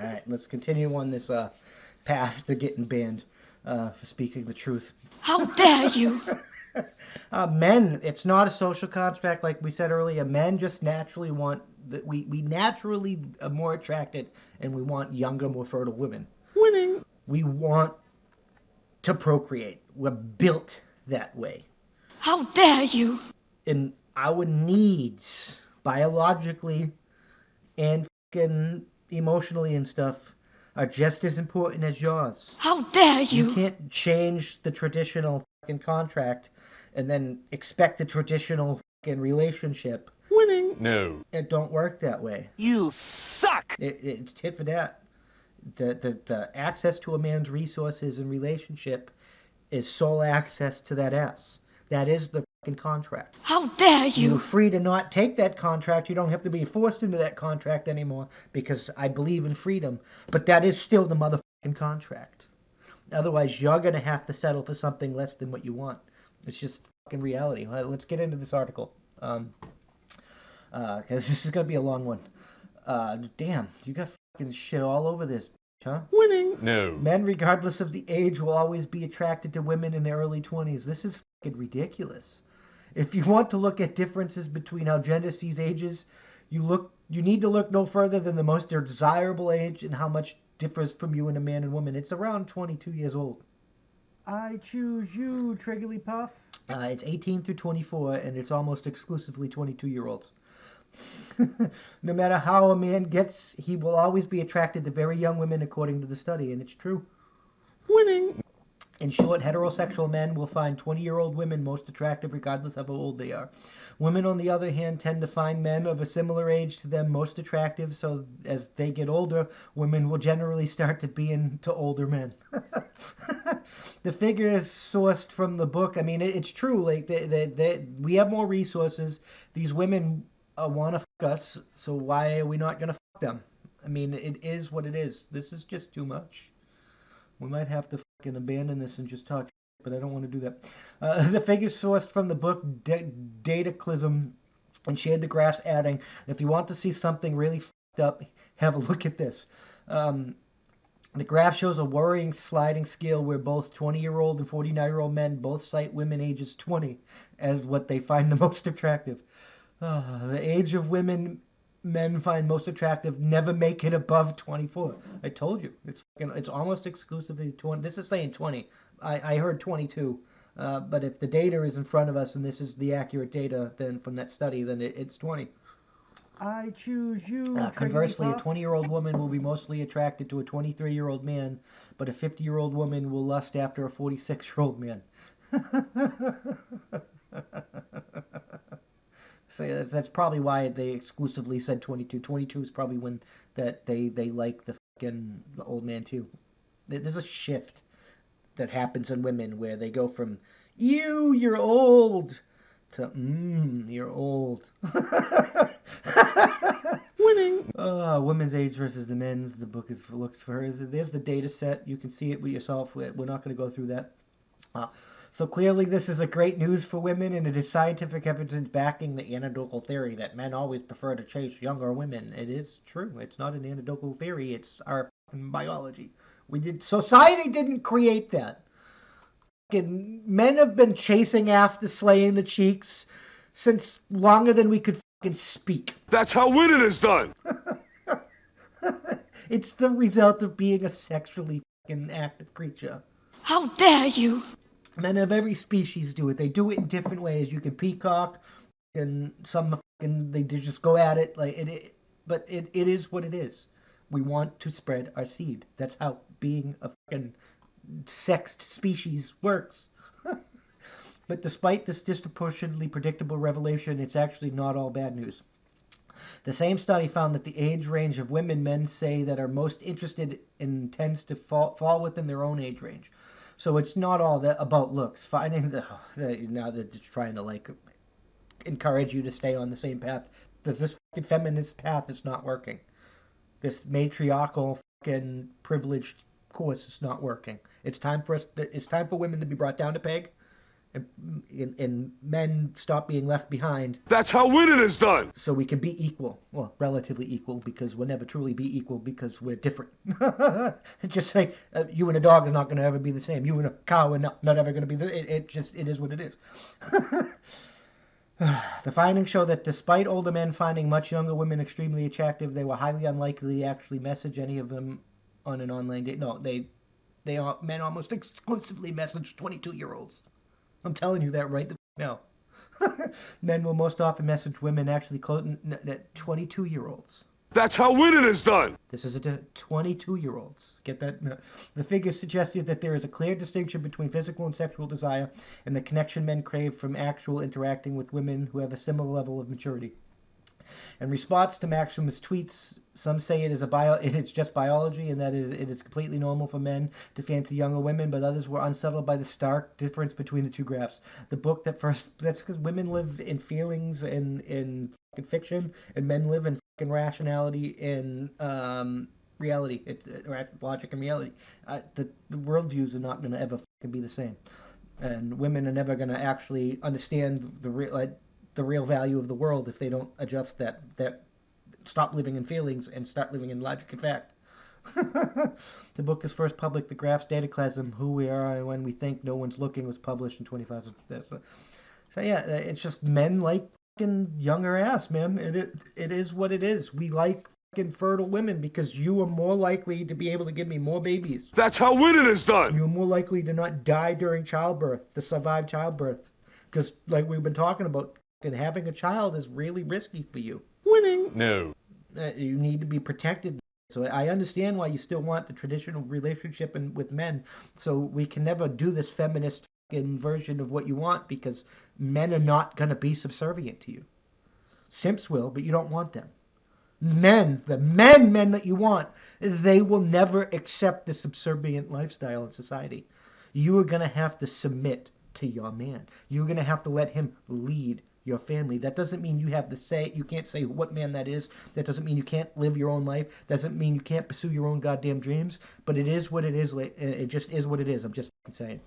right, let's continue on this path to getting banned for speaking the truth. How dare you! Men, it's not a social contract like we said earlier. Men just naturally want that we naturally are more attracted, and we want younger, more fertile women. Winning. We want to procreate. We're built that way. How dare you! And our needs, biologically and fucking emotionally and stuff, are just as important as yours. How dare you! You can't change the traditional fucking contract and then expect the traditional fucking relationship. Winning. No. It don't work that way. You suck! It's tit for tat. The access to a man's resources and relationship is sole access to that ass. That is the fucking contract. How dare You're you! free to not take that contract. You don't have to be forced into that contract anymore because I believe in freedom. But that is still the motherfucking contract. Otherwise, you're going to have to settle for something less than what you want. It's just fucking reality. Let's get into this article. Because this is going to be a long one. Damn, you got fucking shit all over this, huh? Winning. No. Men, regardless of the age, will always be attracted to women in their early 20s. This is fucking ridiculous. If you want to look at differences between how gender sees ages, you need to look no further than the most desirable age and how much differs from you and a man and woman. It's around 22 years old. I choose you, Triggly Puff. It's 18 through 24, and it's almost exclusively 22-year-olds. No matter how a man gets, he will always be attracted to very young women, according to the study, and it's true. Winning. In short, heterosexual men will find 20-year-old women most attractive regardless of how old they are. Women, on the other hand, tend to find men of a similar age to them most attractive, so as they get older, women will generally start to be into older men. The figure is sourced from the book. I mean, it's true. Like we have more resources. These women want to fuck us, so why are we not going to fuck them? I mean, it is what it is. This is just too much. We might have to fucking abandon this and just talk shit, but I don't want to do that. The figure sourced from the book Dataclysm and shared the graphs, adding, if you want to see something really fucked up, have a look at this. The graph shows a worrying sliding scale where both 20-year-old and 49-year-old men both cite women ages 20 as what they find the most attractive. The age of women men find most attractive never make it above 24. I told you. It's almost exclusively 20. This is saying 20. I heard 22. But if the data is in front of us and this is the accurate data then from that study, then it's 20. I choose you. Conversely, a 20-year-old woman will be mostly attracted to a 23-year-old man, but a 50-year-old woman will lust after a 46-year-old man. So that's probably why they exclusively said 22. 22 is probably when that they like the fucking old man too. There's a shift that happens in women where they go from you're old to you're old. Winning. Women's age versus the men's. The book looks for her. There's the data set. You can see it with yourself. We're not going to go through that. So clearly this is a great news for women, and it is scientific evidence backing the anecdotal theory that men always prefer to chase younger women. It is true. It's not an anecdotal theory. It's our biology. Society didn't create that. Men have been chasing after slaying the cheeks since longer than we could fucking speak. That's how winning is done! It's the result of being a sexually fucking active creature. How dare you! Men of every species do it. They do it in different ways. You can peacock, and some fucking they just go at it like it. But it is what it is. We want to spread our seed. That's how being a fucking sexed species works. But despite this disproportionately predictable revelation, it's actually not all bad news. The same study found that the age range of women men say that are most interested in tends to fall within their own age range. So it's not all that about looks. Finding now they're just trying to like encourage you to stay on the same path. This fucking feminist path is not working. This matriarchal fucking privileged course is not working. It's time for women to be brought down a peg, and men stop being left behind That's how winning is done. so we can be equal. Well, relatively equal, because we'll never truly be equal because we're different. Just like you and a dog are not going to ever be the same. You and a cow are not ever going to be it is what it is. The findings show that despite older men finding much younger women extremely attractive, they were highly unlikely to actually message any of them on an online date. No, men almost exclusively message 22-year-olds. I'm telling you that right now. Men will most often message women actually 22-year-olds. That's how winning is done. This is a 22-year-olds. Get that? No. The figures suggested that there is a clear distinction between physical and sexual desire and the connection men crave from actual interacting with women who have a similar level of maturity. In response to Maxim's tweets, some say it is just biology and that it is completely normal for men to fancy younger women, but others were unsettled by the stark difference between the two graphs. The book that's because women live in feelings and in fiction, and men live in rationality and reality. It's logic and reality. The worldviews are not going to ever be the same, and women are never going to actually understand the real value of the world if they don't adjust that stop living in feelings and start living in logic and fact. The book is first published, The Graphs Dataclasm, Who We Are and When We Think No One's Looking, was published in 25. So yeah, it's just men like fucking younger ass, man. It is what it is. We like fucking fertile women because you are more likely to be able to give me more babies. That's how winning is done. You're more likely to not die during childbirth, to survive childbirth. Because, like we've been talking about, having a child is really risky for you. Winning. No. You need to be protected. So I understand why you still want the traditional relationship with men. So we can never do this feminist version of what you want because men are not going to be subservient to you. Simps will, but you don't want them. The men that you want, they will never accept the subservient lifestyle in society. You are going to have to submit to your man. You're going to have to let him lead your family. That doesn't mean you can't say what man that is. That doesn't mean you can't live your own life. Doesn't mean you can't pursue your own goddamn dreams. But it is what it is. It just is what it is. I'm just saying.